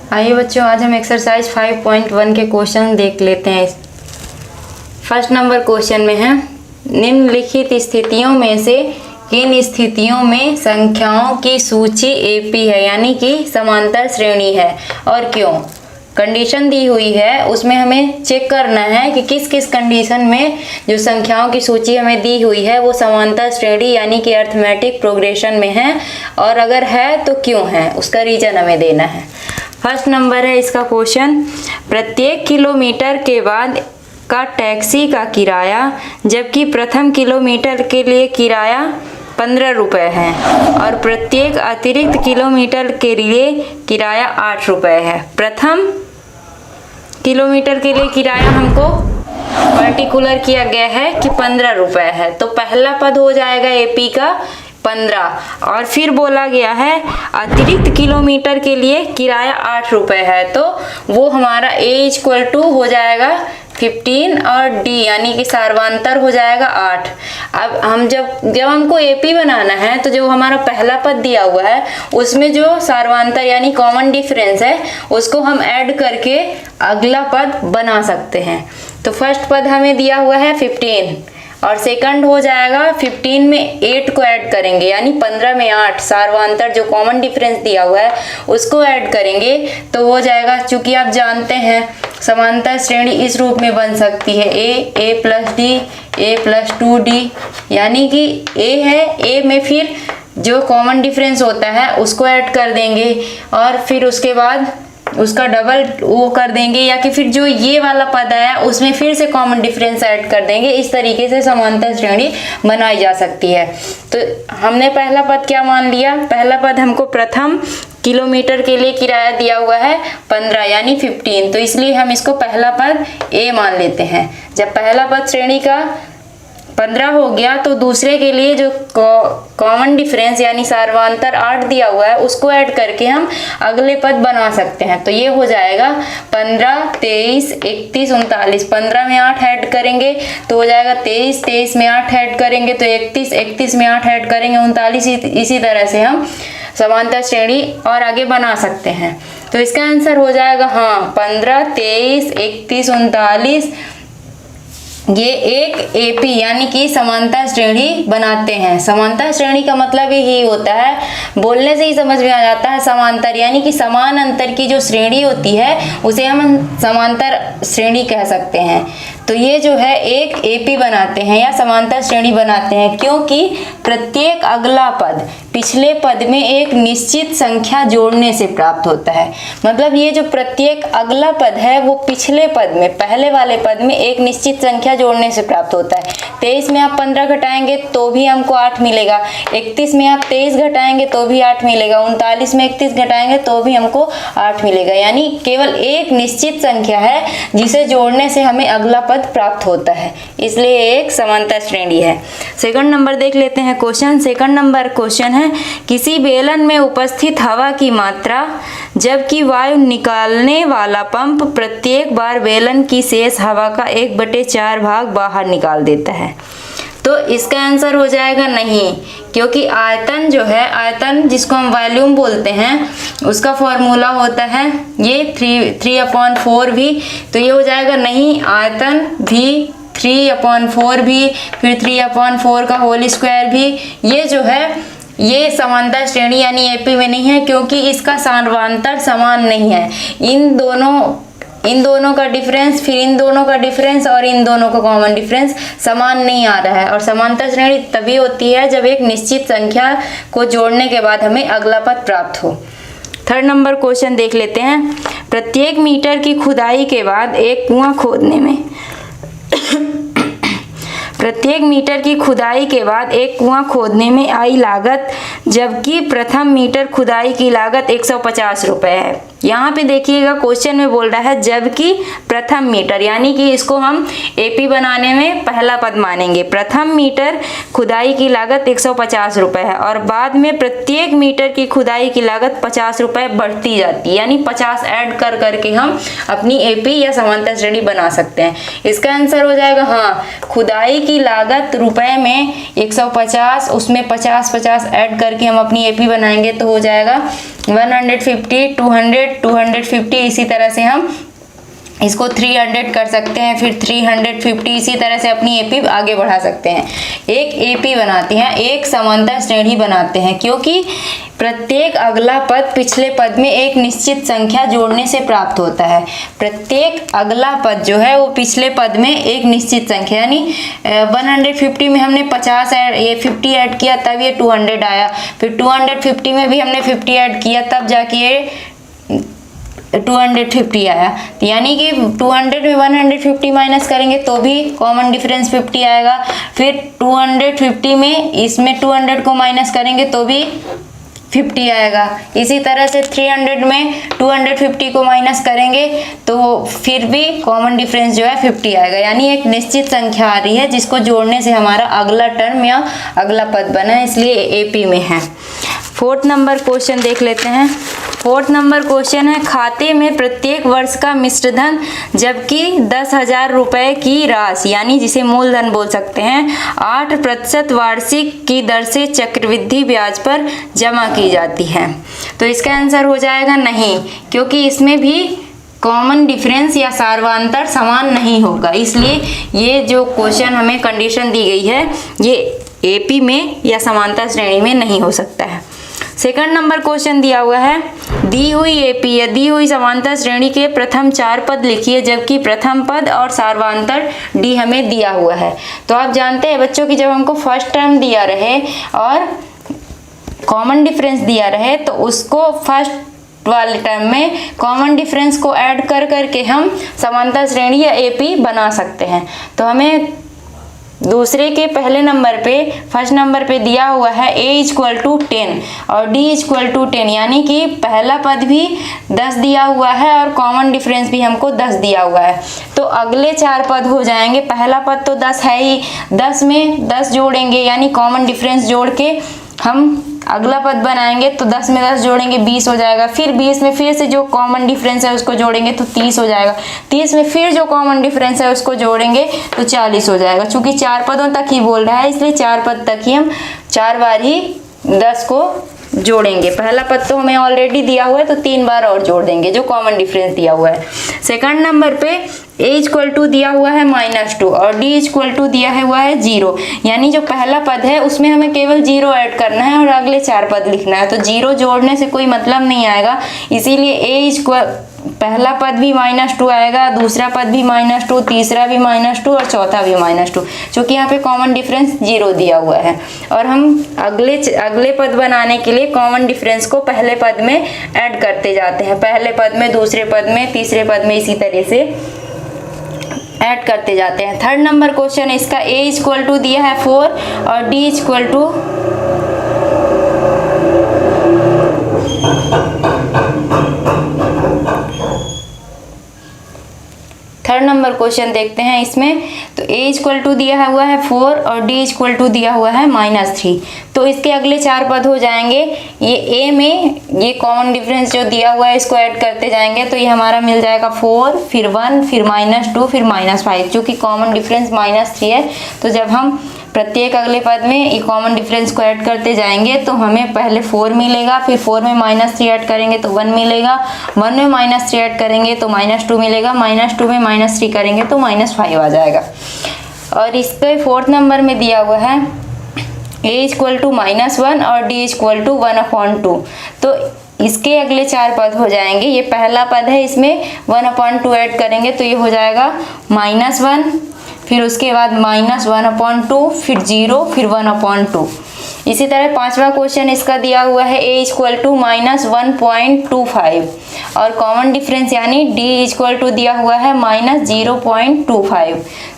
आइए बच्चों, आज हम एक्सरसाइज 5.1 के क्वेश्चन देख लेते हैं। फर्स्ट नंबर क्वेश्चन में है, निम्नलिखित स्थितियों में से किन स्थितियों में संख्याओं की सूची एपी है, यानी कि समांतर श्रेणी है और क्यों। कंडीशन दी हुई है, उसमें हमें चेक करना है कि किस किस कंडीशन में जो संख्याओं की सूची हमें दी हुई है वो समांतर श्रेणी यानी कि अरिथमेटिक प्रोग्रेशन में है, और अगर है तो क्यों है, उसका रीजन हमें देना है। फर्स्ट नंबर है इसका क्वेश्चन, प्रत्येक किलोमीटर के बाद का टैक्सी का किराया जबकि प्रथम किलोमीटर के लिए किराया 15 रुपये है और प्रत्येक अतिरिक्त किलोमीटर के लिए किराया 8 रुपये है। प्रथम किलोमीटर के लिए किराया हमको पर्टिकुलर किया गया है कि 15 रुपये है, तो पहला पद हो जाएगा एपी का 15, और फिर बोला गया है अतिरिक्त किलोमीटर के लिए किराया 8 रुपये है, तो वो हमारा ए = हो जाएगा 15 और डी यानी कि सार्वंतर हो जाएगा 8। अब हम जब हमको एपी बनाना है तो जो हमारा पहला पद दिया हुआ है उसमें जो सार्वंतर यानी कॉमन डिफरेंस है उसको हम ऐड करके अगला पद बना सकते हैं। तो फर्स्ट पद हमें दिया हुआ है 15 और सेकंड हो जाएगा 15 में 8 को ऐड करेंगे यानी 15 में 8, सार्वंतर जो कॉमन डिफरेंस दिया हुआ है उसको ऐड करेंगे तो हो जाएगा। चूंकि आप जानते हैं समांतर श्रेणी इस रूप में बन सकती है a + d a + 2d, यानी कि a है, a में फिर जो कॉमन डिफरेंस होता है उसको ऐड कर देंगे और फिर उसके बाद उसका डबल वो कर देंगे, या कि फिर जो ये वाला पद है उसमें फिर से कॉमन डिफरेंस ऐड कर देंगे। इस तरीके से समांतर श्रेणी बनाई जा सकती है। तो हमने पहला पद क्या मान लिया, पहला पद हमको प्रथम किलोमीटर के लिए किराया दिया हुआ है 15 यानी 15, तो इसलिए हम इसको पहला पद ए मान लेते हैं। जब पहला पद श्रेणी का 15 हो गया तो दूसरे के लिए जो कॉमन डिफरेंस यानी सार्वंतर 8 दिया हुआ है उसको ऐड करके हम अगले पद बना सकते हैं। तो ये हो जाएगा 15, 23, 31, 39, 15 में 8 ऐड करेंगे तो हो जाएगा 23, 23 में 8 ऐड करेंगे तो 31, 31 में 8 ऐड करेंगे 39। इसी तरह से हम समांतर श्रेणी और आगे बना सकते हैं। तो इसका आंसर हो जाएगा 15, 23, 31, 39, ये एक एपी यानी कि समांतर श्रेणी बनाते हैं। समांतर श्रेणी का मतलब यही होता है, बोलने से ही समझ में आ जाता है, समांतर यानी कि समान अंतर की जो श्रेणी होती है उसे हम समांतर श्रेणी कह सकते हैं। तो ये जो है एक एपी बनाते हैं या समांतर श्रेणी बनाते हैं, क्योंकि प्रत्येक अगला पद पिछले पद में एक निश्चित संख्या जोड़ने से प्राप्त होता है। मतलब ये जो प्रत्येक अगला पद है वो पिछले पद में, पहले वाले पद में एक निश्चित संख्या जोड़ने से प्राप्त होता है। 23 में आप 15 घटाएंगे तो भी हमको 8 मिलेगा, 31 में आप 23 घटाएंगे तो भी 8 मिलेगा, 39 में 31 घटाएंगे तो भी हमको 8 मिलेगा। यानी केवल एक निश्चित संख्या है जिसे जोड़ने से हमें अगला पद प्राप्त होता है, इसलिए एक समांतर श्रेणी है। सेकंड नंबर देख लेते हैं क्वेश्चन। सेकंड नंबर क्वेश्चन है, किसी बेलन में उपस्थित हवा की मात्रा जबकि वायु निकालने वाला पंप प्रत्येक बार बेलन की शेष हवा का 1/4 भाग बाहर निकाल देता है। तो इसका आंसर हो जाएगा नहीं, क्योंकि आयतन जो है, आयतन जिसको हम वॉल्यूम बोलते हैं, उसका फॉर्मूला होता है ये 3/4 भी, तो ये हो जाएगा नहीं। आयतन भी 3/4 भी, फिर 3/4 का होल स्क्वायर भी, ये जो है ये समांतर श्रेणी यानी एपी में नहीं है, क्योंकि इसका सार्वंतर समान नहीं है। इन दोनों का डिफरेंस, फिर इन दोनों का डिफरेंस और इन दोनों का कॉमन डिफरेंस समान नहीं आ रहा है। और समांतर श्रेणी तभी होती है जब एक निश्चित संख्या को जोड़ने के बाद हमें अगला पद प्राप्त हो। थर्ड नंबर क्वेश्चन देख लेते हैं। प्रत्येक मीटर की खुदाई के बाद एक कुआं खोदने में प्रत्येक मीटर की खुदाई के बाद एक कुआं खोदने में आई लागत जबकि प्रथम मीटर खुदाई की लागत 150 रुपये है। यहाँ पे देखिएगा क्वेश्चन में बोल रहा है जबकि प्रथम मीटर, यानी कि इसको हम एपी बनाने में पहला पद मानेंगे। प्रथम मीटर खुदाई की लागत 150 रुपये है और बाद में प्रत्येक मीटर की खुदाई की लागत 50 रुपये बढ़ती जाती है, यानी 50 ऐड कर करके हम अपनी एपी या समांतर श्रेणी बना सकते हैं। इसका आंसर हो जाएगा खुदाई की लागत रुपए में 150, उसमें 50 ऐड करके हम अपनी एपी बनाएंगे तो हो जाएगा 150, 200, 250, इसी तरह से हम इसको 300 कर सकते हैं, फिर 350, इसी तरह से अपनी एपी आगे बढ़ा सकते हैं। एक एपी बनाते हैं, एक समांतर श्रेणी बनाते हैं, क्योंकि प्रत्येक अगला पद पिछले पद में एक निश्चित संख्या जोड़ने से प्राप्त होता है। प्रत्येक अगला पद जो है वो पिछले पद में एक निश्चित संख्या, यानी 150 में हमने 50 ये 50 ऐड किया तब ये 200 आया, फिर 250 में भी हमने 50 ऐड किया तब जाके ये 250 आया। यानी कि 200 में 150 माइनस करेंगे तो भी कॉमन डिफरेंस 50 आएगा, फिर 250 में इसमें 200 को माइनस करेंगे तो भी 50 आएगा। इसी तरह से 300 में 250 को माइनस करेंगे तो फिर भी कॉमन डिफरेंस जो है 50 आएगा। यानी एक निश्चित संख्या आ रही है जिसको जोड़ने से हमारा अगला टर्म या अगला पद बना है, इसलिए एपी में है। 4th नंबर क्वेश्चन देख लेते हैं। 4th नंबर क्वेश्चन है, खाते में प्रत्येक वर्ष का मिश्र धन जबकि 10,000 रुपये की राशि, यानी जिसे मूलधन बोल सकते हैं, 8% वार्षिक की दर से चक्रवृद्धि ब्याज पर जमा की जाती है। तो इसका आंसर हो जाएगा नहीं, क्योंकि इसमें भी कॉमन डिफरेंस या सार्वंतर समान नहीं होगा, इसलिए ये जो क्वेश्चन हमें कंडीशन दी गई है ये एपी में या समांतर श्रेणी में नहीं हो सकता है। 2nd नंबर क्वेश्चन दिया हुआ है, दी हुई एपी या दी हुई समांतर श्रेणी के प्रथम 4 पद लिखिए जबकि प्रथम पद और सार्वंतर डी हमें दिया हुआ है। तो आप जानते हैं बच्चों कि जब हमको फर्स्ट टर्म दिया रहे और कॉमन डिफरेंस दिया रहे तो उसको फर्स्ट वाले टर्म में कॉमन डिफरेंस को ऐड कर करके हम समांतर श्रेणी या एपी बना सकते हैं। तो हमें दूसरे के पहले नंबर पे फर्स्ट नंबर पे दिया हुआ है a = 10 और d = 10, यानी कि पहला पद भी 10 दिया हुआ है और कॉमन डिफरेंस भी हमको 10 दिया हुआ है। तो अगले 4 पद हो जाएंगे, पहला पद तो 10 है ही, 10 में 10 जोड़ेंगे यानी कॉमन डिफरेंस जोड़ के हम अगला पद बनाएंगे तो 10 में 10 जोड़ेंगे 20 हो जाएगा, फिर 20 में फिर से जो कॉमन डिफरेंस है उसको जोड़ेंगे तो 30 हो जाएगा, 30 में फिर जो कॉमन डिफरेंस है उसको जोड़ेंगे तो 40 हो जाएगा। चूंकि 4 पदों तक ही बोल रहा है इसलिए 4 पद तक ही हम 4 बार ही 10 को जोड़ेंगे। पहला पद तो हमें ऑलरेडी दिया हुआ है तो 3 बार और जोड़ देंगे जो कॉमन डिफरेंस दिया हुआ है। 2nd नंबर पे a = दिया हुआ है -2 और d = दिया हुआ है 0, यानी जो पहला पद है उसमें हमें केवल 0 ऐड करना है और अगले 4 पद लिखना है। तो 0 जोड़ने से कोई मतलब नहीं आएगा, इसीलिए पहला पद भी -2 आएगा, दूसरा पद भी -2, तीसरा भी -2 और चौथा भी -2, क्योंकि यहाँ पे कॉमन डिफरेंस 0 दिया हुआ है। और हम अगले पद बनाने के लिए कॉमन डिफरेंस को पहले पद में ऐड करते जाते हैं, पहले पद में, दूसरे पद में, तीसरे पद में, इसी तरह से ऐड करते जाते हैं। 3rd नंबर क्वेश्चन है, इसका a = दिया है 4 और d = 3rd नंबर क्वेश्चन देखते हैं। इसमें तो a = दिया हुआ है 4 और d = दिया हुआ है -3, तो इसके अगले 4 पद हो जाएंगे। ये a में ये कॉमन डिफरेंस जो दिया हुआ है इसको ऐड करते जाएंगे तो ये हमारा मिल जाएगा 4, फिर 1, फिर -2, फिर -5, जो कि कॉमन डिफरेंस -3 है। तो जब हम प्रत्येक अगले पद में ये कॉमन डिफरेंस को ऐड करते जाएंगे तो हमें पहले 4 मिलेगा, फिर 4 में -3 ऐड करेंगे तो 1 मिलेगा, 1 में -3 ऐड करेंगे तो -2 मिलेगा, -2 में -3 करेंगे तो -5 आ जाएगा। और इस पे 4th नंबर में दिया हुआ है a = -1 और d = 1/2, तो इसके अगले 4 पद हो जाएंगे। ये पहला पद है, इसमें 1/2 ऐड करेंगे तो ये हो जाएगा -1, फिर उसके बाद -1/2, फिर 0, फिर 1/2। इसी तरह 5वां क्वेश्चन इसका दिया हुआ है a = -1.25 और कॉमन डिफरेंस यानी d = दिया हुआ है -0.25,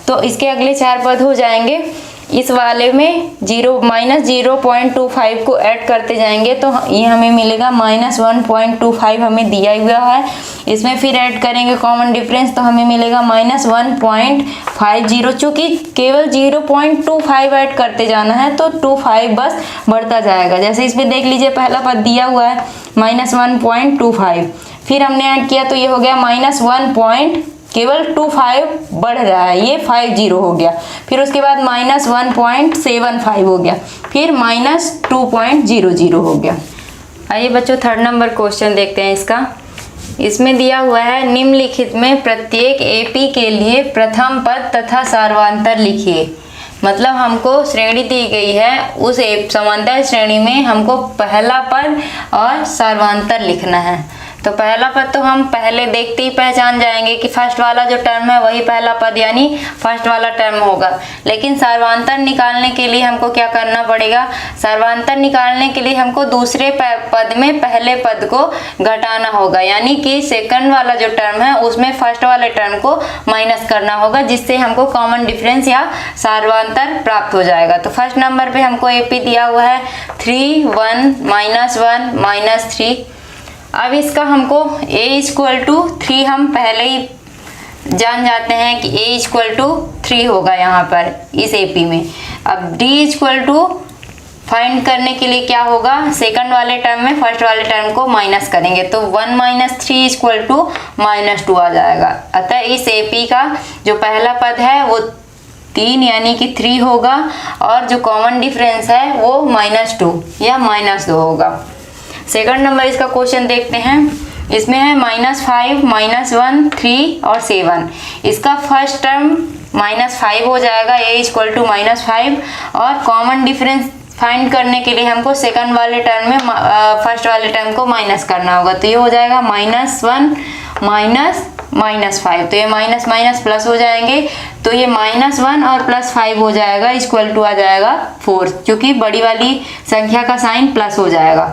तो इसके अगले 4 पद हो जाएंगे। इस वाले में -0.25 को ऐड करते जाएंगे तो ये हमें मिलेगा -1.25 हमें दिया हुआ है, इसमें फिर ऐड करेंगे कॉमन डिफरेंस तो हमें मिलेगा -1.50, चूँकि केवल 0.25 ऐड करते जाना है तो 25 बस बढ़ता जाएगा। जैसे इसमें देख लीजिए पहला पद दिया हुआ है -1.25, फिर हमने ऐड किया तो ये हो गया -1. केवल 25 बढ़ रहा है, ये 50 हो गया, फिर उसके बाद -1.75 हो गया, फिर -2.00 हो गया। आइए बच्चों थर्ड नंबर क्वेश्चन देखते हैं इसका। इसमें दिया हुआ है निम्नलिखित में प्रत्येक एपी के लिए प्रथम पद तथा सार्वधातर लिखिए। मतलब हमको श्रेणी दी गई है, उस समांतर श्रेणी में हमको पहला पद और सार्वधातर लिखना है। तो पहला पद तो हम पहले देखते ही पहचान जाएंगे कि फर्स्ट वाला जो टर्म है वही पहला पद यानी फर्स्ट वाला टर्म होगा। लेकिन सार्वधातर निकालने के लिए हमको क्या करना पड़ेगा, सार्वधातर निकालने के लिए हमको दूसरे पद में पहले पद को घटाना होगा, यानी कि सेकंड वाला जो टर्म है उसमें फर्स्ट वाले टर्म को माइनस करना होगा, जिससे हमको कॉमन डिफरेंस या सार्वधातर प्राप्त हो जाएगा। तो फर्स्ट नंबर पे हमको एपी दिया हुआ है 3 1 -1 -3। अब इसका हमको a = 3 हम पहले ही जान जाते हैं कि a = 3 होगा यहाँ पर इस एपी में। अब d = फाइंड करने के लिए क्या होगा, सेकंड वाले टर्म में फर्स्ट वाले टर्म को माइनस करेंगे तो 1 - 3 = -2 आ जाएगा। अतः इस एपी का जो पहला पद है वो 3 यानी कि 3 होगा और जो कॉमन डिफरेंस है वो -2 या -2 होगा। सेकंड नंबर इसका क्वेश्चन देखते हैं। इसमें है -5 -1 3 और 7। इसका फर्स्ट टर्म -5 हो जाएगा, a = -5 और कॉमन डिफरेंस फाइंड करने के लिए हमको सेकंड वाले टर्म में फर्स्ट वाले टर्म को माइनस करना होगा। तो ये हो जाएगा -1 -5। तो ये माइनस माइनस प्लस हो जाएंगे, तो ये -1 और +5 हो जाएगा = आ जाएगा 4, क्योंकि बड़ी वाली संख्या का साइन प्लस हो जाएगा।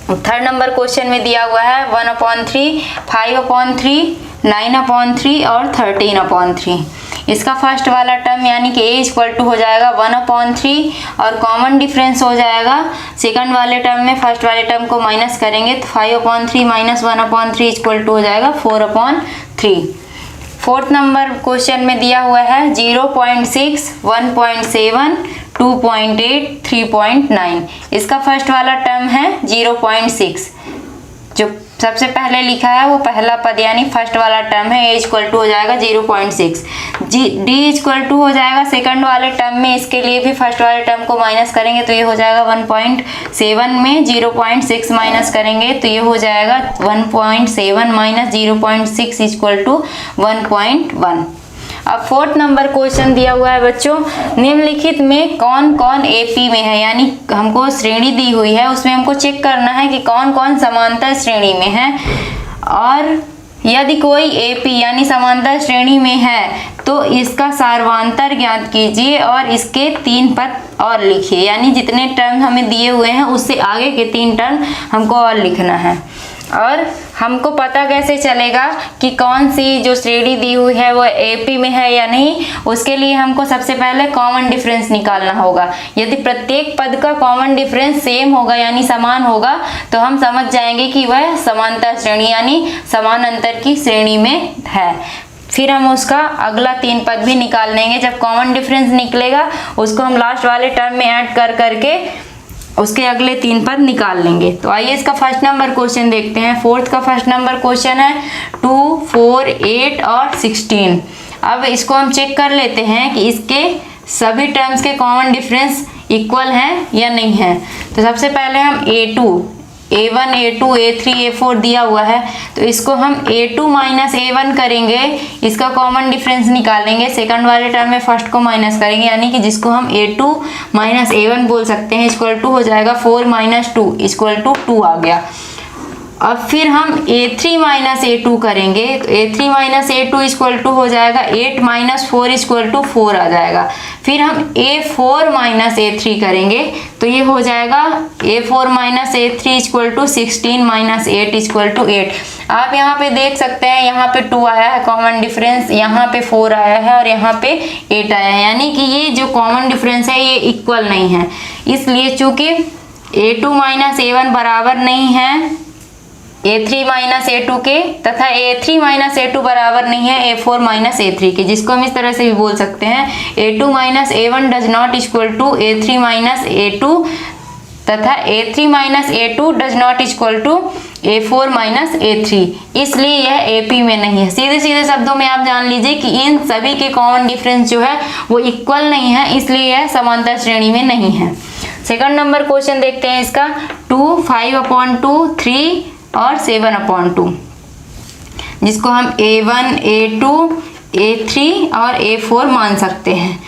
थर्ड नंबर क्वेश्चन में दिया हुआ है 1/3 5/3 9/3 और 13/3। इसका फर्स्ट वाला टर्म यानी कि a = हो जाएगा 1/3 और कॉमन डिफरेंस हो जाएगा सेकंड वाले टर्म में फर्स्ट वाले टर्म को माइनस करेंगे तो 5/3 - 1/3 = हो जाएगा 4/3। फोर्थ नंबर क्वेश्चन में दिया हुआ है 0.6 1.7 2.8 3.9। इसका फर्स्ट वाला टर्म है 0.6, जो सबसे पहले लिखा है वो पहला पद यानी फर्स्ट वाला टर्म है, a = हो जाएगा 0.6। d = हो जाएगा सेकंड वाले टर्म में, इसके लिए भी फर्स्ट वाले टर्म को माइनस करेंगे तो ये हो जाएगा 1.7 में 0.6 माइनस करेंगे तो ये हो जाएगा 1.7 - 0.6 = 1.1। अब फोर्थ नंबर क्वेश्चन दिया हुआ है बच्चों, निम्नलिखित में कौन कौन एपी में है, यानी हमको श्रेणी दी हुई है उसमें हमको चेक करना है कि कौन कौन समांतर श्रेणी में है। और यदि कोई एपी यानी समांतर श्रेणी में है तो इसका सार्वधातर ज्ञात कीजिए और इसके 3 पद और लिखिए, यानी जितने टर्म हमें दिए हुए हैं उससे आगे के 3 टर्म हमको और लिखना है। और हमको पता कैसे चलेगा कि कौन सी जो श्रेणी दी हुई है वो एपी में है या नहीं, उसके लिए हमको सबसे पहले कॉमन डिफरेंस निकालना होगा। यदि प्रत्येक पद का कॉमन डिफरेंस सेम होगा यानी समान होगा तो हम समझ जाएंगे कि वह समांतर श्रेणी यानी समान अंतर की श्रेणी में है। फिर हम उसका अगला 3 पद भी निकाल लेंगे। जब कॉमन डिफरेंस निकलेगा उसको हम लास्ट वाले टर्म में ऐड कर करके उसके अगले 3 पद निकाल लेंगे। तो आइए इसका फर्स्ट नंबर क्वेश्चन देखते हैं। फोर्थ का फर्स्ट नंबर क्वेश्चन है 2 4 8 और 16। अब इसको हम चेक कर लेते हैं कि इसके सभी टर्म्स के कॉमन डिफरेंस इक्वल हैं या नहीं है। तो सबसे पहले हम A1 A2 A3 A4 दिया हुआ है तो इसको हम A2 - A1 करेंगे, इसका कॉमन डिफरेंस निकालेंगे, सेकंड वाले टर्म में फर्स्ट को माइनस करेंगे यानी कि जिसको हम A2 - A1 बोल सकते हैं, = हो जाएगा 4 - 2 = 2 आ गया। अब फिर हम A3 - A2 करेंगे तो A3 - A2 = हो जाएगा 8 - 4 = 4 आ जाएगा। फिर हम A4 - A3 करेंगे तो ये हो जाएगा A4 - A3 = 16 - 8 = 8। आप यहाँ पे देख सकते हैं, यहाँ पे 2 आया है कॉमन डिफरेंस, यहाँ पे 4 आया है और यहाँ पे 8 आया है, यानी कि ये जो कॉमन डिफरेंस है ये इक्वल नहीं है। इसलिए चूंकि A2 - A1 बराबर नहीं है A3 - A2 के तथा A3 - A2 बराबर नहीं है A4 - A3 के, जिसको हम इस तरह से भी बोल सकते हैं A2 - A1 does not equal to A3 - A2 तथा A3 - A2 does not equal to A4 - A3, इसलिए यह AP में नहीं है। सीधे सीधे शब्दों में आप जान लीजिए कि इन सभी के कॉमन डिफरेंस जो है वो इक्वल नहीं है, इसलिए यह समांतर श्रेणी में नहीं है। सेकंड नंबर क्वेश्चन देखते हैं इसका 2, 5/2, 3 और 7/2, जिसको हम A1, A2, A3 और A4 मान सकते हैं।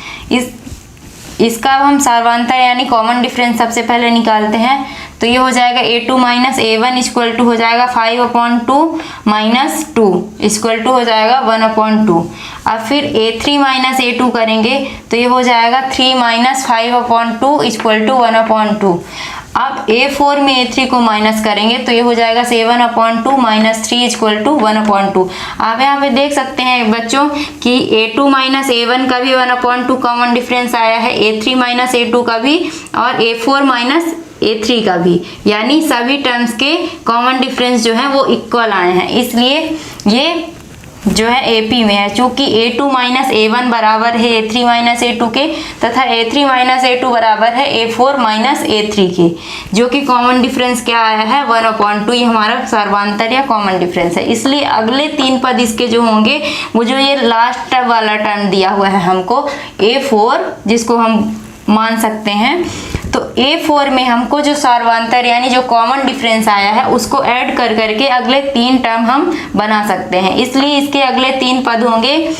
इसका हम सार्वंतर यानी कॉमन डिफरेंस सबसे पहले निकालते हैं। तो ये हो जाएगा A2 minus A1 equal to हो जाएगा 5/2 माइनस 2 इक्वल टू हो जाएगा 1/2। अब फिर A3 माइनस A2 करेंगे तो ये हो जाएगा 3 माइनस 5/2 इक्वल टू 1/2। अब A4 में A3 को माइनस करेंगे तो ये हो जाएगा 7/2 माइनस 3 इक्वल टू 1/2। आप यहाँ पे देख सकते हैं बच्चों कि A2 माइनस A1 का भी 1/2 कॉमन डिफरेंस आया है, A3 माइनस A2 का भी और A4 माइनस A3 का भी, यानी सभी टर्म्स के कॉमन डिफरेंस जो है वो इक्वल आए हैं। इसलिए ये जो है AP में है, चूंकि A2 माइनस A1 बराबर है A3 माइनस A2 के तथा A3 माइनस A2 बराबर है A4 माइनस A3 के, जो कि कॉमन डिफरेंस क्या आया है 1/2। ये हमारा सर्वांतर या कॉमन डिफरेंस है। इसलिए अगले 3 पद इसके जो होंगे वो जो ये लास्ट वाला टर्म दिया हुआ है हमको A4, जिसको हम मान सकते हैं, तो A4 में हमको जो सार्वंतर यानी जो कॉमन डिफरेंस आया है उसको ऐड कर करके अगले 3 टर्म हम बना सकते हैं। इसलिए इसके अगले 3 पद होंगे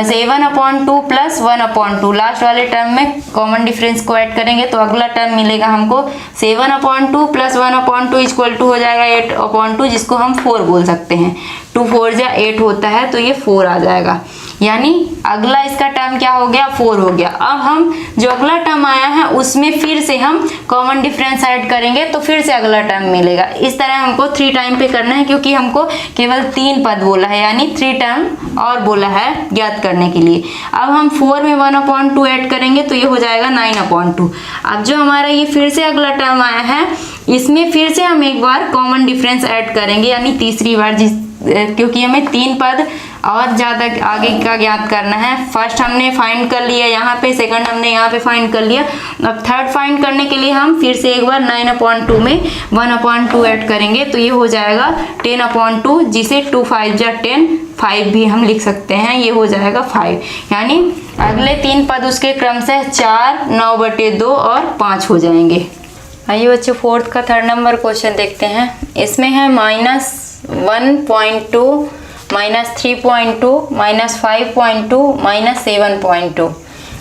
7/2 प्लस 1/2। लास्ट वाले टर्म में कॉमन डिफरेंस को ऐड करेंगे तो अगला टर्म मिलेगा हमको 7/2 प्लस 1/2 इक्वल टू हो जाएगा 8/2, जिसको हम 4 बोल सकते हैं। 2 4 जा 8 होता है तो ये 4 आ जाएगा, यानी अगला इसका टर्म क्या हो गया 4 हो गया। अब हम जो अगला टर्म आया है उसमें फिर से हम कॉमन डिफरेंस ऐड करेंगे तो फिर से अगला टर्म मिलेगा। इस तरह हमको 3 टाइम पे करना है, क्योंकि हमको केवल 3 पद बोला है, यानी 3 टर्म और बोला है ज्ञात करने के लिए। अब हम 4 में 1/2 ऐड करेंगे तो ये हो जाएगा 9/2। अब जो हमारा ये फिर से अगला टर्म आया है इसमें फिर से हम एक बार कॉमन डिफरेंस ऐड करेंगे, यानी तीसरी बार, क्योंकि हमें 3 पद और ज़्यादा आगे का ज्ञात करना है। फर्स्ट हमने फाइंड कर लिया यहाँ पे, सेकंड हमने यहाँ पे फाइंड कर लिया। अब थर्ड फाइंड करने के लिए हम फिर से एक बार 9/2 में 1/2 ऐड करेंगे तो ये हो जाएगा 10/2, जिसे 2 5 जा 10, 5 भी हम लिख सकते हैं, ये हो जाएगा 5। यानी अगले 3 पद उसके क्रम से 4, 9/2 और 5 हो जाएंगे। आइए बच्चों फोर्थ का 3rd नंबर क्वेश्चन देखते हैं। इसमें है -1.2, -3.2, -5.2, -7.2।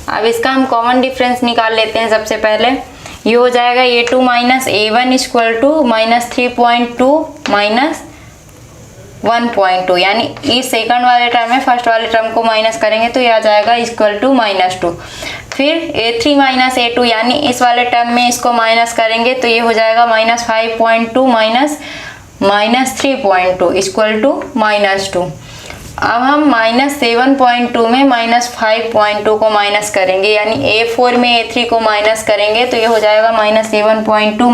अब इसका हम कॉमन डिफरेंस निकाल लेते हैं सबसे पहले। ये हो जाएगा A2 minus A1 equal to -3.2 -1.2, यानी इस सेकंड वाले टर्म में फर्स्ट वाले टर्म को माइनस करेंगे तो ये आ जाएगा इक्वल टू -2। फिर A3 माइनस A2, यानी इस वाले टर्म में इसको माइनस करेंगे तो ये हो जाएगा -5.2 -3.2 इक्वल टू -2। अब हम -7.2 में -5.2 को माइनस करेंगे, यानी A4 में A3 को माइनस करेंगे तो ये हो जाएगा -7.2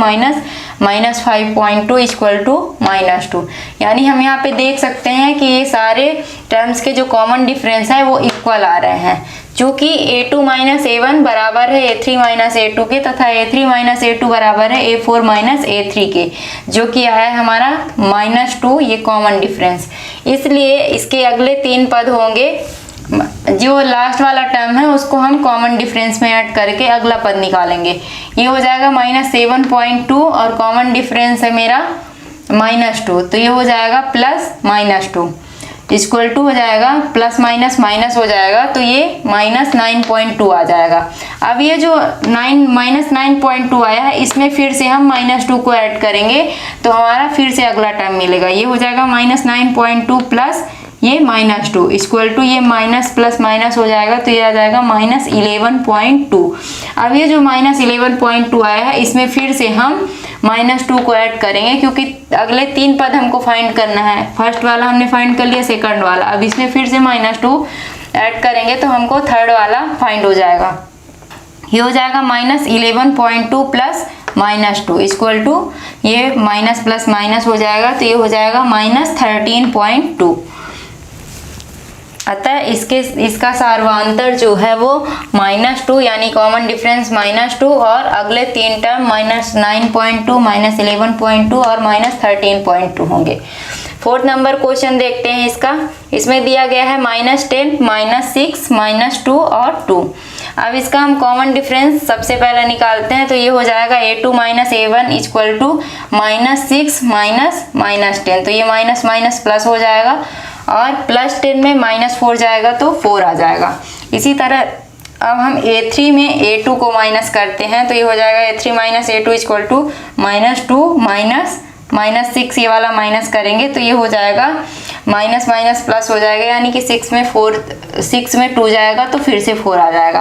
-5.2 इक्वल टू -2। यानी हम यहाँ पे देख सकते हैं कि ये सारे टर्म्स के जो कॉमन डिफरेंस है वो इक्वल आ रहे हैं, चूँकि A2 माइनस A1 बराबर है A3 माइनस A2 के तथा A3 माइनस A2 बराबर है A4 माइनस A3 के, जो कि आया है हमारा -2, ये कॉमन डिफरेंस। इसलिए इसके अगले 3 पद होंगे, जो लास्ट वाला टर्म है उसको हम कॉमन डिफरेंस में ऐड करके अगला पद निकालेंगे। ये हो जाएगा -7.2 और कॉमन डिफरेंस है मेरा -2, तो ये हो जाएगा +-2 इक्वल टू हो जाएगा प्लस माइनस माइनस हो जाएगा तो ये -9.2 आ जाएगा। अब ये जो -9.2 आया है इसमें फिर से हम -2 को ऐड करेंगे तो हमारा फिर से अगला टर्म मिलेगा। ये हो जाएगा -9.2 प्लस ये -2 इक्वल टू ये माइनस प्लस माइनस हो जाएगा तो ये आ जाएगा -11.2। अब ये जो -11.2 आया है इसमें फिर से हम -2 को ऐड करेंगे, क्योंकि अगले 3 पद हमको फाइंड करना है। फर्स्ट वाला हमने फाइंड कर लिया, सेकंड वाला, अब इसमें फिर से -2 ऐड करेंगे तो हमको थर्ड वाला फाइंड हो जाएगा। ये हो जाएगा -11.2 प्लस -2 इक्वल टू ये माइनस प्लस माइनस हो जाएगा तो ये हो जाएगा -13.2। अतः इसका सार्वंतर जो है वो -2 यानी कॉमन डिफरेंस -2 और अगले 3 टर्म -9.2, -11.2 और -13.2 होंगे। 4th नंबर क्वेश्चन देखते हैं इसका। इसमें दिया गया है -10, -6, -2 और 2। अब इसका हम कॉमन डिफरेंस सबसे पहले निकालते हैं, तो ये हो जाएगा a2 minus a1 equal to -6 minus 10, तो ये माइनस माइनस प्लस हो जाएगा और प्लस 10 में -4 जाएगा तो 4 आ जाएगा। इसी तरह अब हम a3 में a2 को माइनस करते हैं, तो ये हो जाएगा a3 minus a2 equal to -2 minus 6, ये वाला माइनस करेंगे तो ये हो जाएगा माइनस माइनस प्लस हो जाएगा, यानी कि 6 में 2 जाएगा तो फिर से 4 आ जाएगा।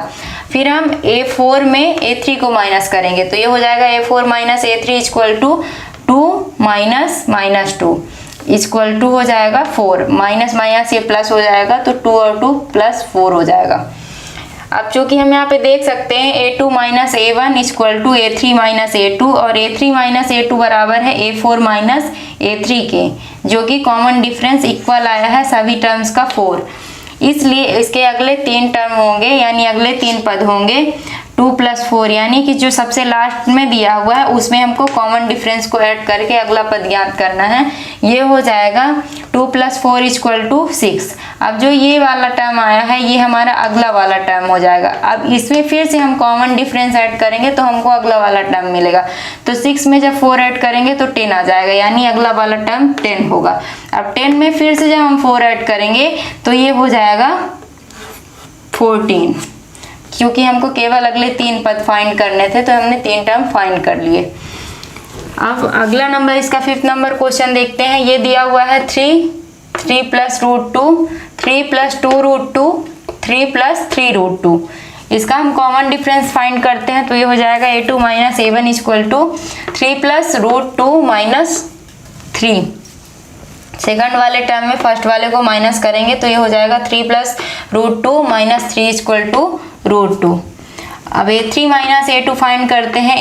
फिर हम a4 में a3 को माइनस करेंगे, तो ये हो जाएगा a4 minus a3 equal to 2 minus 2 equal to हो जाएगा 4, माइनस माइनस ये प्लस हो जाएगा तो 2 और 2 प्लस 4 हो जाएगा। अब चूंकि हम यहाँ पे देख सकते हैं a2 minus a1 equal to a3 minus a2 और a3 माइनस a2 बराबर है a4 माइनस a3 के, जो कि कॉमन डिफरेंस इक्वल आया है सभी टर्म्स का 4, इसलिए इसके अगले 3 टर्म होंगे, यानी अगले 3 पद होंगे 2 + 4, यानी कि जो सबसे लास्ट में दिया हुआ है उसमें हमको कॉमन डिफरेंस को ऐड करके अगला पद ज्ञात करना है। ये हो जाएगा 2 + 4 इक्वल टू 6। अब जो ये वाला टर्म आया है ये हमारा अगला वाला टर्म हो जाएगा। अब इसमें फिर से हम कॉमन डिफरेंस ऐड करेंगे तो हमको अगला वाला टर्म मिलेगा, तो 6 में जब 4 ऐड करेंगे तो 10 आ जाएगा, यानी अगला वाला टर्म 10 होगा। अब 10 में फिर से जब हम 4 ऐड करेंगे तो ये हो जाएगा 14, क्योंकि हमको केवल अगले 3 पद फाइंड करने थे तो हमने 3 टर्म फाइंड कर लिए। अब अगला नंबर, इसका 5th नंबर क्वेश्चन देखते हैं। ये दिया हुआ है 3 + √2, 3 + 2 √2, 3 + 3 √2। इसका हम कॉमन डिफरेंस फाइंड करते हैं, तो ये हो जाएगा a2 minus a1 equal to 3 + √2 - 3। Second वाले टर्म में फर्स्ट वाले को माइनस करेंगे तो ये हो जाएगा 3 + √2 - 3 इक्वल टू √2। अब a3 माइनस a2 फाइंड करते हैं।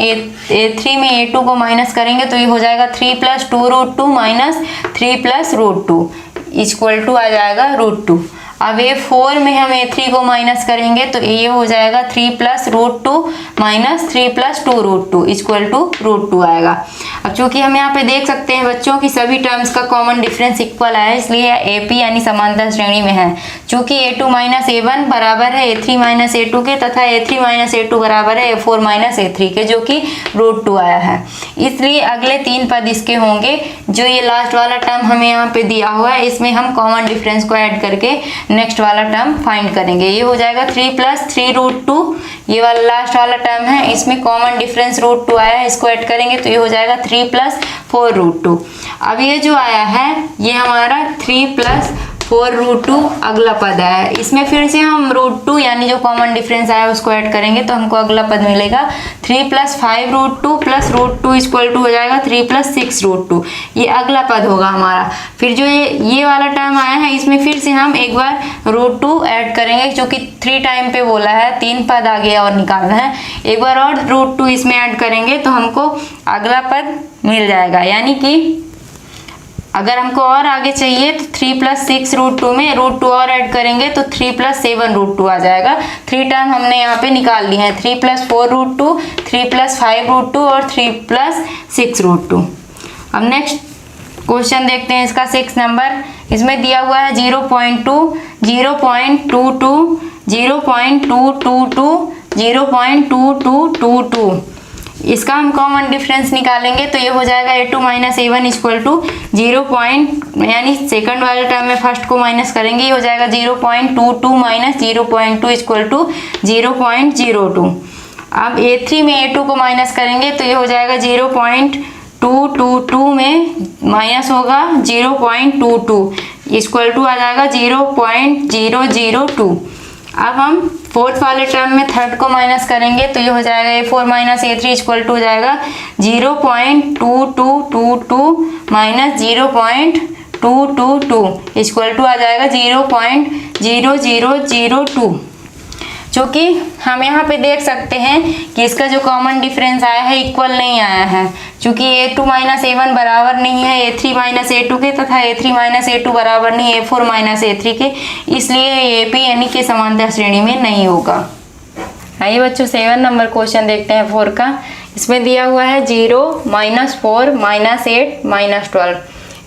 a3 में a2 को माइनस करेंगे तो ये हो जाएगा 3 + 2 √2 - 3 + √2 इक्वल टू आ जाएगा √2। अब a4 में हम a3 को माइनस करेंगे तो ये हो जाएगा 3 + √2 - 3 + 2 √2 इक्वल टू √2 आएगा। अब चूंकि हम यहाँ पे देख सकते हैं बच्चों की सभी टर्म्स का कॉमन डिफरेंस इक्वल आया है, इसलिए AP यानी समांतर श्रेणी में है। चूंकि a2 माइनस a1 बराबर है a3 माइनस a2 के तथा a3 माइनस a2 बराबर है a4 माइनस a3 के, जो कि √2 आया है, इसलिए अगले 3 पद इसके होंगे। जो ये लास्ट वाला टर्म हमें यहाँ पे दिया हुआ है इसमें हम कॉमन डिफरेंस को ऐड करके नेक्स्ट वाला टर्म फाइंड करेंगे। ये हो जाएगा 3 + 3 √2, ये वाला लास्ट वाला टर्म है, इसमें कॉमन डिफरेंस √2 आया है, इसको ऐड करेंगे तो ये हो जाएगा 3 + 4 √2। अब ये जो आया है ये हमारा 3 + 4 √2 अगला पद आया है, इसमें फिर से हम √2 यानी जो कॉमन डिफरेंस आया है उसको ऐड करेंगे तो हमको अगला पद मिलेगा 3 + 5 √2 + √2 इक्वल टू हो जाएगा 3 + 6 √2, ये अगला पद होगा हमारा। फिर जो ये वाला टर्म आया है इसमें फिर से हम एक बार √2 ऐड करेंगे, जो कि 3 टाइम पे बोला है, 3 पद आगे और निकालना है, एक बार और √2 इसमें ऐड करेंगे तो हमको अगला पद मिल जाएगा। यानी कि अगर हमको और आगे चाहिए तो 3 + 6 √2 में √2 और ऐड करेंगे तो 3 + 7 √2 आ जाएगा। 3 टर्म हमने यहाँ पे निकाल ली हैं, 3 + 4 √2, 3 + 5 √2 और 3 + 6 √2। अब नेक्स्ट क्वेश्चन देखते हैं, इसका 6 नंबर। इसमें दिया हुआ है 0.2, 0.22, 0.222, 0.2222। इसका हम कॉमन डिफरेंस निकालेंगे तो ये हो जाएगा a2 minus a1 equal to 0. यानी सेकंड वाले टर्म में फर्स्ट को माइनस करेंगे, ये हो जाएगा 0.22 माइनस 0.2 इक्वल टू 0.02। अब a3 में a2 को माइनस करेंगे तो ये हो जाएगा 0.222 में माइनस होगा 0.22 इक्वल टू आ जाएगा 0.002। अब हम फोर्थ वाले टर्म में थर्ड को माइनस करेंगे तो ये हो जाएगा a4 minus a3 equal to हो जाएगा 0.2222 माइनस 0.222 इक्वल टू आ जाएगा 0.0002। जो कि हम यहाँ पे देख सकते हैं कि इसका जो कॉमन डिफरेंस आया है इक्वल नहीं आया है, क्योंकि a2 माइनस a1 बराबर नहीं है a3 माइनस a2 के तथा a3 माइनस a2 बराबर नहीं है a4 माइनस a3 के, इसलिए AP यानी कि समांतर श्रेणी में नहीं होगा। आइए बच्चों 7 नंबर क्वेश्चन देखते हैं 4 का। इसमें दिया हुआ है 0, -4, -8, -12।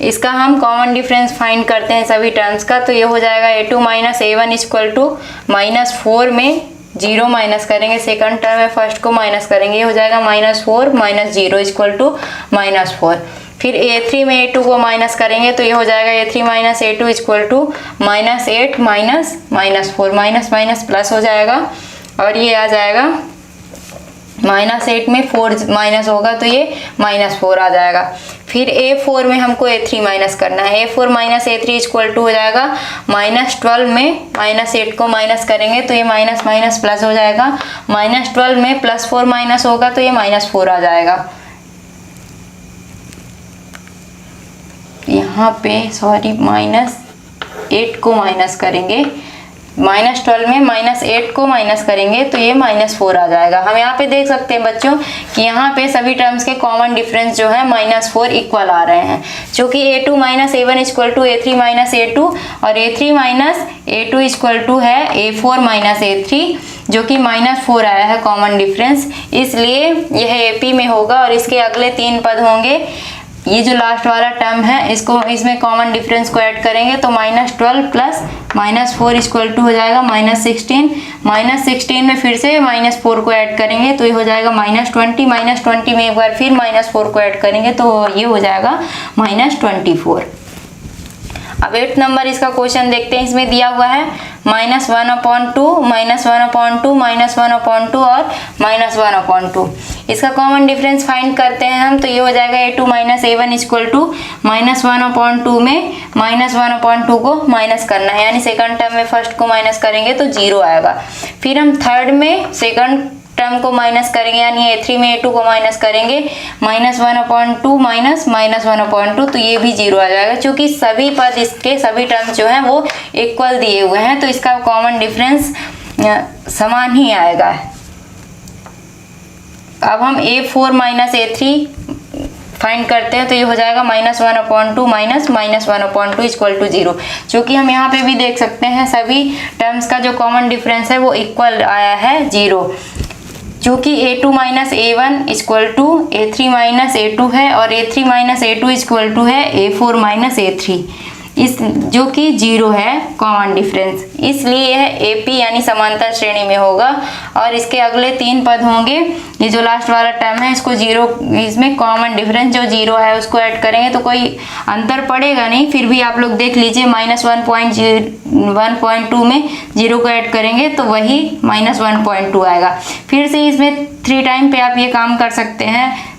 इसका हम कॉमन डिफरेंस फाइंड करते हैं सभी टर्म्स का, तो ये हो जाएगा a2 minus a1 equal to -4 में जीरो माइनस करेंगे, सेकंड टर्म है फर्स्ट को माइनस करेंगे, ये हो जाएगा -4 - 0 इक्वल टू -4। फिर A3 में A2 को माइनस करेंगे तो ये हो जाएगा A3 - A2 equal to -8 -4, minus minus plus हो जाएगा और ये आ जाएगा -8 में 4 माइनस होगा तो ये -4 आ जाएगा। फिर A4 में हमको A3 माइनस करना है, A4 - A3 इक्वल टू हो जाएगा -12 में -8 को माइनस करेंगे तो ये माइनस माइनस प्लस हो जाएगा, -12 में +4 माइनस होगा तो ये -4 आ जाएगा। यहाँ पे सॉरी -8 को माइनस करेंगे, -12 में -8 को माइनस करेंगे तो ये -4 आ जाएगा। हम यहाँ पे देख सकते हैं बच्चों कि यहाँ पे सभी टर्म्स के कॉमन डिफरेंस जो है -4 इक्वल आ रहे हैं, क्योंकि A2 - A1 equal to A3 - A2 और A3 - A2 इक्वल टू है A4 - A3 जो कि -4 आया है कॉमन डिफरेंस, इसलिए यह AP में होगा और इसके अगले 3 पद होंगे। ये जो लास्ट वाला टर्म है इसको इसमें कॉमन डिफरेंस को ऐड करेंगे तो -12 प्लस -4 इक्वल टू हो जाएगा -16, -16 में फिर से -4 को ऐड करेंगे तो ये हो जाएगा -20, -20 में एक बार फिर -4 को ऐड करेंगे तो ये हो जाएगा -24। अब 8 नंबर इसका क्वेश्चन देखते हैं, इसमें दिया हुआ है -1/2, -1/2, -1/2 और -1/2। इसका कॉमन डिफरेंस फाइंड करते हैं हम तो ये हो जाएगा A2 - A1 इक्वल टू -1/2 में -1/2 को माइनस करना है, यानी सेकंड टर्म में फर्स्ट को माइनस करेंगे तो 0 आएगा। फिर हम थर्ड में सेकंड टर्म को माइनस करेंगे, यानी A3 में A2 को माइनस करेंगे -1/2 माइनस -1/2 तो ये भी 0 आ जाएगा, क्योंकि सभी पद इसके सभी टर्म जो हैं वो इक्वल दिए हुए हैं तो इसका कॉमन डिफरेंस समान ही आएगा। अब हम A4 - A3 फाइंड करते हैं तो ये हो जाएगा -1/2 माइनस -1/2 इक्वल टू 0, क्योंकि हम यहाँ पे भी देख सकते हैं सभी टर्म्स का जो कॉमन डिफरेंस है वो इक्वल आया है 0, क्योंकि A2 - A1 equal to A3 - A2 है और A3 - A2 इक्वल टू है A4 - A3, इस जो कि 0 है कॉमन डिफरेंस, इसलिए यह AP यानी समांतर श्रेणी में होगा। और इसके अगले 3 पद होंगे, ये जो लास्ट वाला टर्म है इसको 0, इसमें कॉमन डिफरेंस जो 0 है उसको ऐड करेंगे तो कोई अंतर पड़ेगा नहीं, फिर भी आप लोग देख लीजिए -1.2 में 0 को ऐड करेंगे तो वही -1.2 आएगा। फिर से इसमें 3 टाइम पे आप ये काम कर सकते हैं,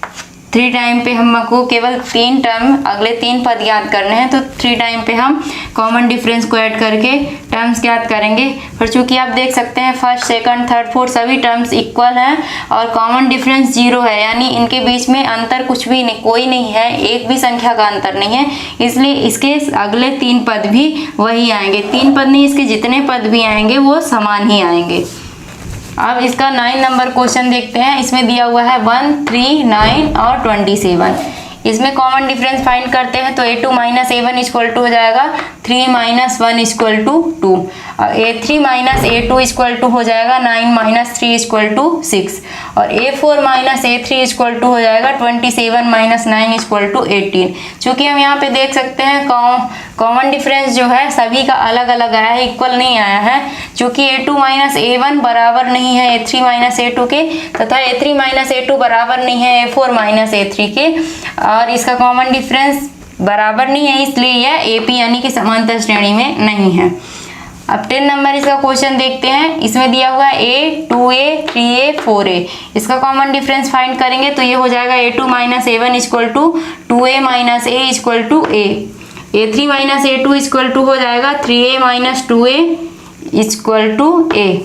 3 टाइम पे हमको केवल 3 टर्म अगले 3 पद याद करने हैं तो 3 टाइम पे हम कॉमन डिफरेंस को ऐड करके टर्म्स याद करेंगे। पर चूंकि आप देख सकते हैं फर्स्ट, सेकंड, थर्ड, फोर्थ सभी टर्म्स इक्वल हैं और कॉमन डिफरेंस 0 है, यानी इनके बीच में अंतर कुछ भी नहीं, कोई नहीं है, एक भी संख्या का अंतर नहीं है, इसलिए इसके अगले 3 पद भी वही आएंगे। 3 पद नहीं, इसके जितने पद भी आएंगे वो समान ही आएंगे। अब इसका 9 नंबर क्वेश्चन देखते हैं, इसमें दिया हुआ है 1, 3, 9 और 27। इसमें कॉमन डिफरेंस फाइंड करते हैं तो A2 - A1 इक्वल टू हो जाएगा 3 - 1 इक्वल टू 2 और A3 - A2 इक्वल टू हो जाएगा 9 - 3 इक्वल टू 6 और A4 - A3 इक्वल टू हो जाएगा 27 - 9 इक्वल टू 18। चूंकि हम यहाँ पे देख सकते हैं कॉमन डिफरेंस जो है सभी का अलग अलग आया है, इक्वल नहीं आया है, क्योंकि A2 - A1 बराबर नहीं है A3 - A2 के तथा A3 - A2 बराबर नहीं है A4 - A3 के और इसका कॉमन डिफरेंस बराबर नहीं है, इसलिए यह AP यानी कि समांतर श्रेणी में नहीं है। अब 10 नंबर इसका क्वेश्चन देखते हैं, इसमें दिया हुआ है A, 2A, 3A, 4A। इसका कॉमन डिफरेंस फाइंड करेंगे तो ये हो जाएगा A2 - A1 equal to 2A - A equal to A, A3 - A2 equal to हो जाएगा 3A - 2A equal to A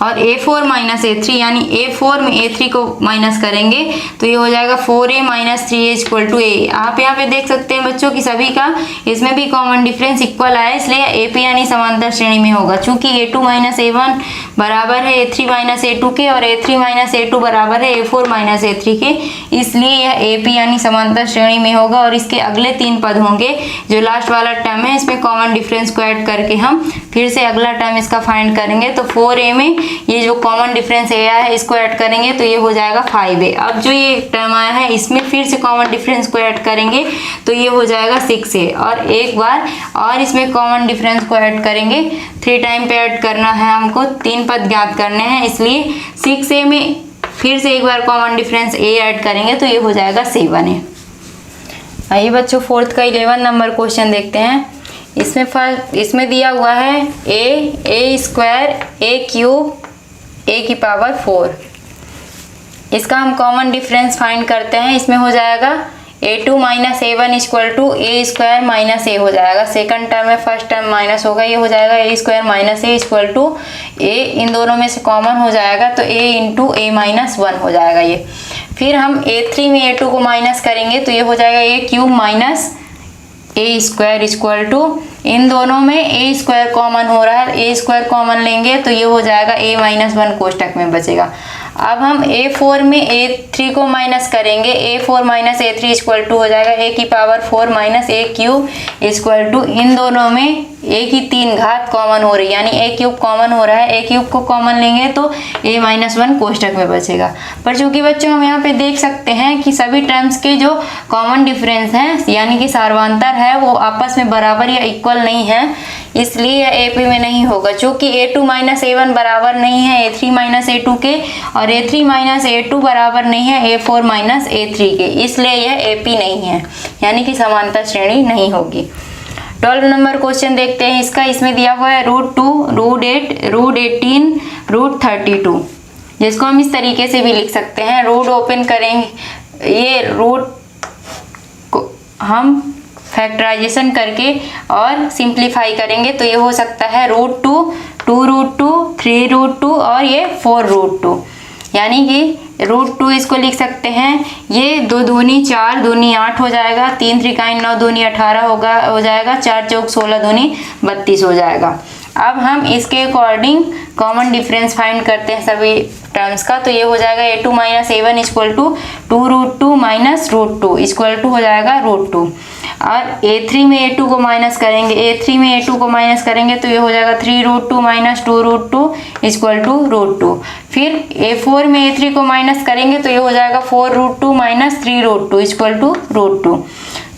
और A4 - A3 यानी A4 में A3 को माइनस करेंगे तो ये हो जाएगा 4A - 3A equal to A। आप यहाँ पे देख सकते हैं बच्चों की सभी का इसमें भी कॉमन डिफरेंस इक्वल आया, इसलिए AP यानी समांतर श्रेणी में होगा। चूंकि A2 - A1 बराबर है A3 - A2 के और A3 - A2 बराबर है A4 - A3 के, इसलिए यह AP यानी समांतर श्रेणी में होगा। और इसके अगले 3 पद होंगे, जो लास्ट वाला टर्म है इसमें कॉमन डिफरेंस को ऐड करके हम फिर से अगला टर्म इसका फाइंड करेंगे तो 4A में ये जो कॉमन डिफरेंस ए है इसको ऐड करेंगे तो ये हो जाएगा 5a। अब जो ये टर्म आया है इसमें फिर से कॉमन डिफरेंस को ऐड करेंगे तो ये हो जाएगा 6a, और एक बार और इसमें कॉमन डिफरेंस को ऐड करेंगे, 3 टाइम पे ऐड करना है हमको, 3 पद ज्ञात करने हैं, इसलिए 6a में फिर से एक बार कॉमन डिफरेंस a ऐड करेंगे तो ये हो जाएगा 7a। आइए बच्चों फोर्थ का 11 नंबर क्वेश्चन देखते हैं। इसमें दिया हुआ है a square a cube a की पावर 4। इसका हम कॉमन डिफरेंस फाइंड करते हैं। इसमें हो जाएगा a2 minus a1 equal to a square minus a हो जाएगा। सेकंड टर्म में फर्स्ट टर्म माइनस होगा, ये हो जाएगा a square minus a equal to a, इन दोनों में से कॉमन हो जाएगा तो a इंटू a माइनस 1 हो जाएगा ये। फिर हम a3 में a2 को माइनस करेंगे तो ये हो जाएगा a cube minus a square equal to, इन दोनों में a स्क्वायर कॉमन हो रहा है, a स्क्वायर कॉमन लेंगे तो ये हो जाएगा a माइनस 1 कोष्टक में बचेगा। अब हम a4 में a3 को माइनस करेंगे, a4 minus a3 equal to हो जाएगा a की power 4 minus a cube equal to, इन दोनों में a की 3 घात कॉमन हो रही है यानी a क्यूब कॉमन हो रहा है, a क्यूब को कॉमन लेंगे तो a माइनस 1 कोष्टक में बचेगा। पर चूंकि बच्चों हम यहाँ पे देख सकते हैं कि सभी टर्म्स के जो कॉमन डिफरेंस हैं यानी कि सार्वंतर है वो आपस में बराबर या इक्वल नहीं है, इसलिए यह AP में नहीं होगा। चूंकि a2 माइनस a1 बराबर नहीं है a3 माइनस a2 के, और a3 माइनस a2 बराबर नहीं है a4 माइनस a3 के, इसलिए यह AP नहीं है यानी कि समांतर श्रेणी नहीं होगी। 12 नंबर क्वेश्चन देखते हैं इसका। इसमें दिया हुआ है √2, √8, √18, √32, जिसको हम इस तरीके से भी लिख सकते हैं। रूट ओपन करेंगे, ये रूट को हम फैक्टराइजेशन करके और सिंप्लीफाई करेंगे तो ये हो सकता है √2, 2√2, 3√2 और ये 4√2, यानी कि √2 इसको लिख सकते हैं। ये 2 दूनी 4, दूनी 8 हो जाएगा, 3 त्रिकाइन 9, दूनी 18 हो जाएगा, 4 चौक 16, दूनी 32 हो जाएगा। अब हम इसके अकॉर्डिंग कॉमन डिफरेंस फाइंड करते हैं सभी टर्म्स का, तो ये हो जाएगा a2 minus a1 equal to 2√2 minus √2 equal to हो जाएगा √2, और a3 में a2 को माइनस करेंगे, a3 में a2 को माइनस करेंगे तो ये हो जाएगा 3√2 माइनस 2√2 इक्वल टू √2। फिर a4 में a3 को माइनस करेंगे तो ये हो जाएगा 4√2 माइनस 3√2 इक्वल टू √2।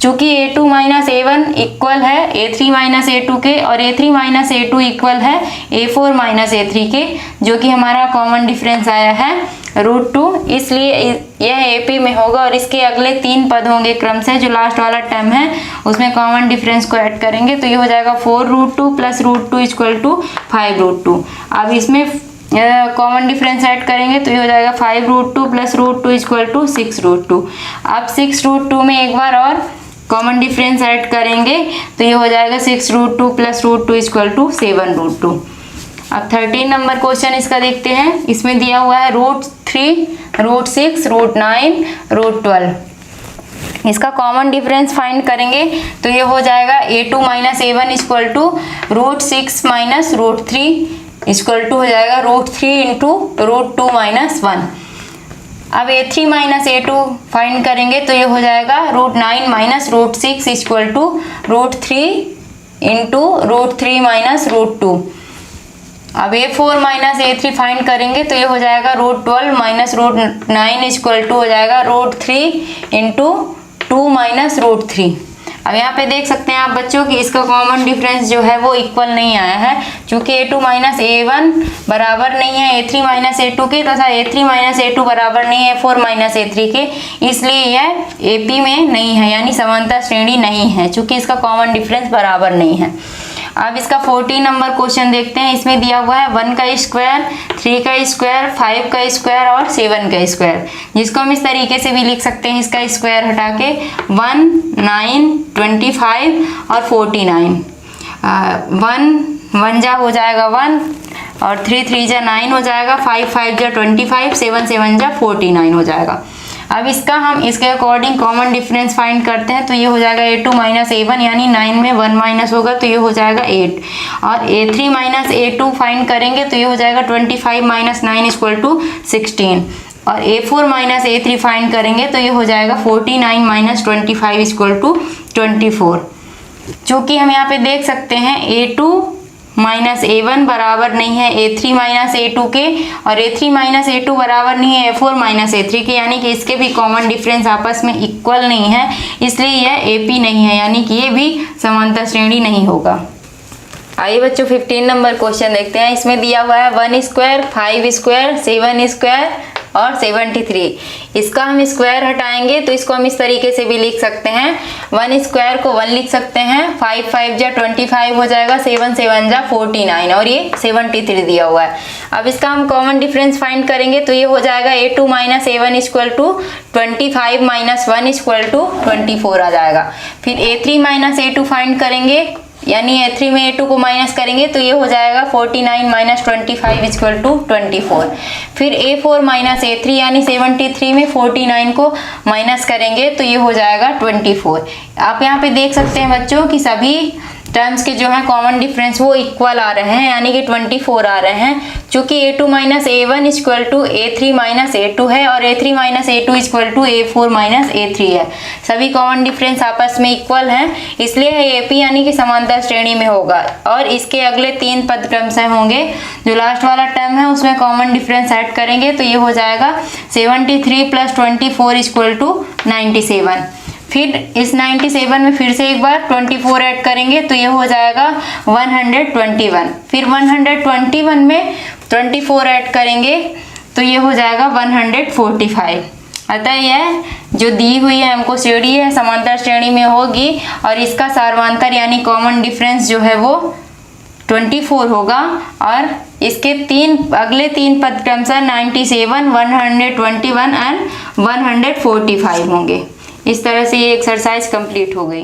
चूंकि a2 माइनस a1 इक्वल है a3 माइनस a2 के, और a3 माइनस a2 इक्वल है a4 माइनस a3 के, जो कि हमारा कॉमन डिफरेंस आया है √2, इसलिए यह AP में होगा। और इसके अगले 3 पद होंगे क्रम से, जो लास्ट वाला टर्म है उसमें कॉमन डिफरेंस को ऐड करेंगे तो ये हो जाएगा 4√2 प्लस √2 इक्वल टू 5√2। अब इसमें कॉमन डिफरेंस ऐड करेंगे तो ये हो जाएगा 5√2 प्लस √2 इक्वल टू 6√2। अब 6√2 में एक बार और कॉमन डिफरेंस ऐड करेंगे तो ये हो जाएगा 6√2 प्लस √2 इक्वल टू 7√2। अब 13 नंबर क्वेश्चन इसका देखते हैं। इसमें दिया हुआ है √3, √6, √9, √12। इसका कॉमन डिफरेंस फाइंड करेंगे तो ये हो जाएगा a2 minus a1 equal to √6 minus √3 equal to हो जाएगा √3 इंटू √2 माइनस 1। अब a3 माइनस a2 फाइंड करेंगे तो ये हो जाएगा √9 minus √6 equal to √3 into √3 minus √2। अब a4 माइनस a3 फाइंड करेंगे तो ये हो जाएगा √12 माइनस √9 इक्वल टू हो जाएगा √3 इंटू 2 माइनस √3। अब यहाँ पे देख सकते हैं आप बच्चों कि इसका कॉमन डिफरेंस जो है वो इक्वल नहीं आया है, क्योंकि a2 माइनस a1 बराबर नहीं है a3 माइनस a2 के, तथा a3 माइनस a2 बराबर नहीं है a4 माइनस a3 के, इसलिए यह AP में नहीं है यानी समांतर श्रेणी नहीं है, क्योंकि इसका कॉमन डिफरेंस बराबर नहीं है। अब इसका 14 नंबर क्वेश्चन देखते हैं। इसमें दिया हुआ है 1 का स्क्वायर, 3 का स्क्वायर, 5 का स्क्वायर और 7 का स्क्वायर, जिसको हम इस तरीके से भी लिख सकते हैं। इसका स्क्वायर हटा के 1, 9, 25 और 49। 1 जा हो जाएगा 1, और 3 जा 9 हो जाएगा, 5 जा 25, 7 जा 49 हो जाएगा। अब इसका हम इसके अकॉर्डिंग कॉमन डिफरेंस फाइंड करते हैं तो ये हो जाएगा a2 माइनस a1 यानी 9 में 1 माइनस होगा तो ये हो जाएगा 8, और a3 माइनस a2 फाइंड करेंगे तो ये हो जाएगा 25 माइनस 9 इक्वल टू 16, और a4 माइनस a3 फाइंड करेंगे तो ये हो जाएगा 49 माइनस 25 इक्वल टू 24। चूँकि हम यहाँ पे देख सकते हैं a2 माइनस A1 बराबर नहीं है A3 माइनस A2 के, और A3 माइनस A2 बराबर नहीं है A4 माइनस A3 के, यानी कि इसके भी कॉमन डिफरेंस आपस में इक्वल नहीं है, इसलिए यह AP नहीं है, यानी कि ये भी समांतर श्रेणी नहीं होगा। आइए बच्चों 15 नंबर क्वेश्चन देखते हैं। इसमें दिया हुआ है 1 स्क्वायर, 5 स्क्वायर, 7 स्क्वायर और 73। इसका हम स्क्वायर हटाएंगे तो इसको हम इस तरीके से भी लिख सकते हैं, 1 स्क्वायर को 1 लिख सकते हैं, 5 5 जा 25 हो जाएगा, 7 7 जा 49 और ये 73 दिया हुआ है। अब इसका हम कॉमन डिफरेंस फाइंड करेंगे तो ये हो जाएगा A2 minus A1 equal to 25 minus 1 equal to 24 आ जाएगा। फिर A3 माइनस A2 फाइंड करेंगे, यानी A3 में A2 को माइनस करेंगे तो ये हो जाएगा 49 माइनस 25 इक्वल टू 24। फिर A4 माइनस A3 यानी 73 में 49 को माइनस करेंगे तो ये हो जाएगा 24। आप यहाँ पे देख सकते हैं बच्चों कि सभी टर्म्स के जो है कॉमन डिफरेंस वो इक्वल आ रहे हैं, यानी कि 24 आ रहे हैं। चूंकि A2 minus A1 equal to A3 minus A2 है और A3 minus A2 equal to A4 minus A3 है, सभी कॉमन डिफरेंस आपस में इक्वल हैं, इसलिए AP यानी कि समांतर श्रेणी में होगा। और इसके अगले 3 पद क्रम से होंगे, जो लास्ट वाला टर्म है उसमें कॉमन डिफरेंस ऐड करेंगे तो ये हो जाएगा 73 प्लस 24 इक्वल टू 97। फिर इस 97 में फिर से एक बार 24 ऐड करेंगे तो ये हो जाएगा 121। फिर 121 में 24 ऐड करेंगे तो ये हो जाएगा 145। अतः यह जो दी हुई है हमको श्रेणी है समांतर श्रेणी में होगी और इसका सार्वंतर यानी कॉमन डिफरेंस जो है वो 24 होगा। और इसके अगले 3 पद क्रम से 97, 121 एंड 145 होंगे। इस तरह से ये एक्सरसाइज कंप्लीट हो गई।